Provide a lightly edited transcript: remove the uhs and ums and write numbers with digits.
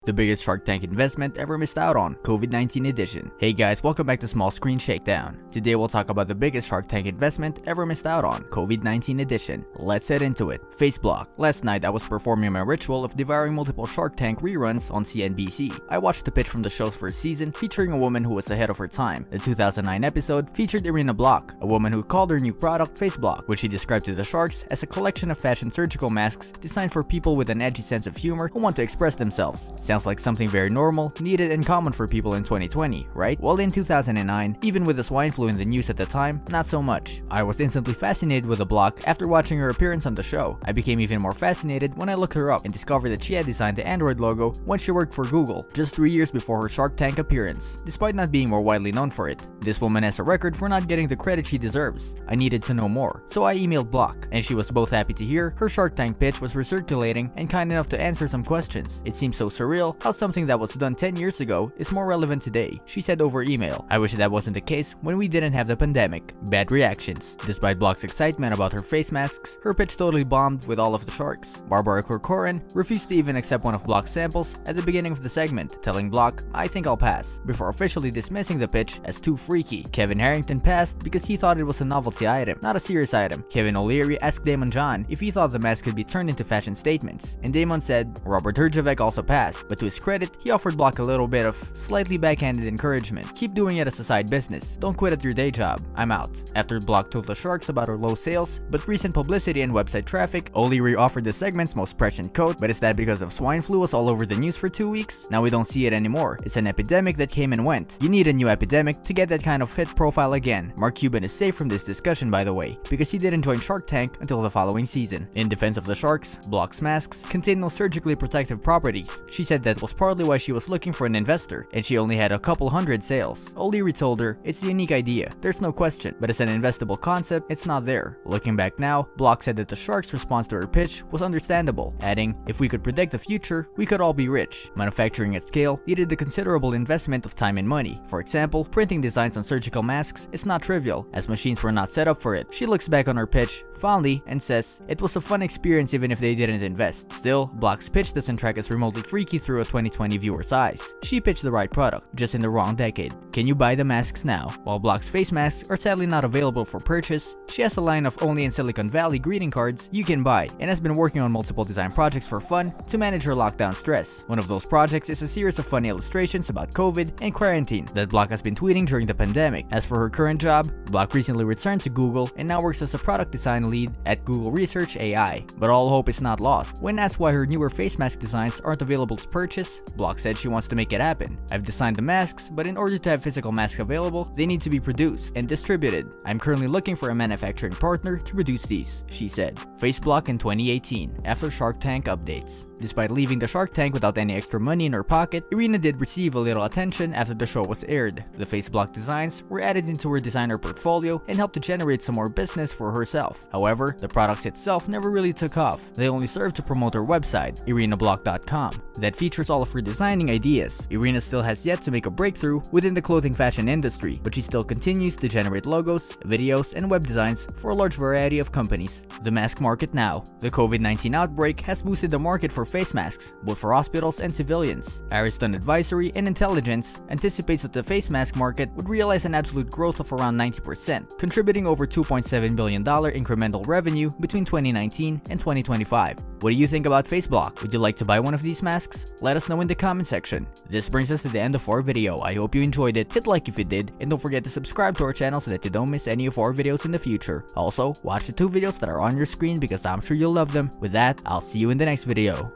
The biggest Shark Tank investment ever missed out on, COVID-19 edition. Hey guys, welcome back to Small Screen Shakedown. Today we'll talk about the biggest Shark Tank investment ever missed out on, COVID-19 edition. Let's head into it. Faceblock. Last night I was performing my ritual of devouring multiple Shark Tank reruns on CNBC. I watched the pitch from the show's first season featuring a woman who was ahead of her time. The 2009 episode featured Irina Block, a woman who called her new product Faceblock, which she described to the sharks as a collection of fashion surgical masks designed for people with an edgy sense of humor who want to express themselves. Sounds like something very normal, needed, and common for people in 2020, right? Well, in 2009, even with the swine flu in the news at the time, not so much. I was instantly fascinated with the Block after watching her appearance on the show. I became even more fascinated when I looked her up and discovered that she had designed the Android logo when she worked for Google, just 3 years before her Shark Tank appearance, despite not being more widely known for it. This woman has a record for not getting the credit she deserves. I needed to know more, so I emailed Block, and she was both happy to hear her Shark Tank pitch was recirculating and kind enough to answer some questions. It seems so surreal how something that was done 10 years ago is more relevant today, she said over email. I wish that wasn't the case when we didn't have the pandemic. Bad reactions. Despite Block's excitement about her face masks, her pitch totally bombed with all of the sharks. Barbara Corcoran refused to even accept one of Block's samples at the beginning of the segment, telling Block, "I think I'll pass," before officially dismissing the pitch as too freaky. Kevin Harrington passed because he thought it was a novelty item, not a serious item. Kevin O'Leary asked Daymond John if he thought the mask could be turned into fashion statements, and Daymond said. Robert Herjavec also passed, but to his credit, he offered Block a little bit of slightly backhanded encouragement. Keep doing it as a side business. Don't quit at your day job. I'm out. After Block told the sharks about her low sales, but recent publicity and website traffic, O'Leary offered the segment's most prescient quote, but is that because of swine flu was all over the news for 2 weeks? Now we don't see it anymore. It's an epidemic that came and went. You need a new epidemic to get that kind of fit profile again. Mark Cuban is safe from this discussion, by the way, because he didn't join Shark Tank until the following season. In defense of the sharks, Block's masks contain no surgically protective properties. She said that was partly why she was looking for an investor, and she only had a couple hundred sales. O'Leary told her, "It's a unique idea, there's no question, but as an investable concept, it's not there." Looking back now, Block said that the sharks' response to her pitch was understandable, adding, "If we could predict the future, we could all be rich." Manufacturing at scale needed a considerable investment of time and money. For example, printing designs on surgical masks is not trivial, as machines were not set up for it. She looks back on her pitch fondly and says, "It was a fun experience even if they didn't invest." Still, Block's pitch doesn't track as remotely freaky through a 2020 viewer's eyes. She pitched the right product, just in the wrong decade. Can you buy the masks now? While Block's face masks are sadly not available for purchase, she has a line of only in Silicon Valley greeting cards you can buy, and has been working on multiple design projects for fun to manage her lockdown stress. One of those projects is a series of funny illustrations about COVID and quarantine that Block has been tweeting during the pandemic. As for her current job, Block recently returned to Google and now works as a product design lead at Google Research AI. But all hope is not lost. When asked why her newer face mask designs aren't available to purchase, Block said she wants to make it happen. "I've designed the masks, but in order to have physical masks available, they need to be produced and distributed. I'm currently looking for a manufacturing partner to produce these," she said. Faceblock in 2018, after Shark Tank updates. Despite leaving the Shark Tank without any extra money in her pocket, Irina did receive a little attention after the show was aired. The Faceblock designs were added into her designer portfolio and helped to generate some more business for herself. However, the products itself never really took off. They only served to promote her website, irinablock.com, that features all of her designing ideas. Irina still has yet to make a breakthrough within the clothing fashion industry, but she still continues to generate logos, videos, and web designs for a large variety of companies. The mask market now. The COVID-19 outbreak has boosted the market for face masks, both for hospitals and civilians. Ariston Advisory and Intelligence anticipates that the face mask market would realize an absolute growth of around 90%, contributing over $2.7 billion incremental revenue between 2019 and 2025. What do you think about Faceblock? Would you like to buy one of these masks? Let us know in the comment section. This brings us to the end of our video. I hope you enjoyed it. Hit like if you did, and don't forget to subscribe to our channel so that you don't miss any of our videos in the future. Also, watch the 2 videos that are on your screen because I'm sure you'll love them. With that, I'll see you in the next video.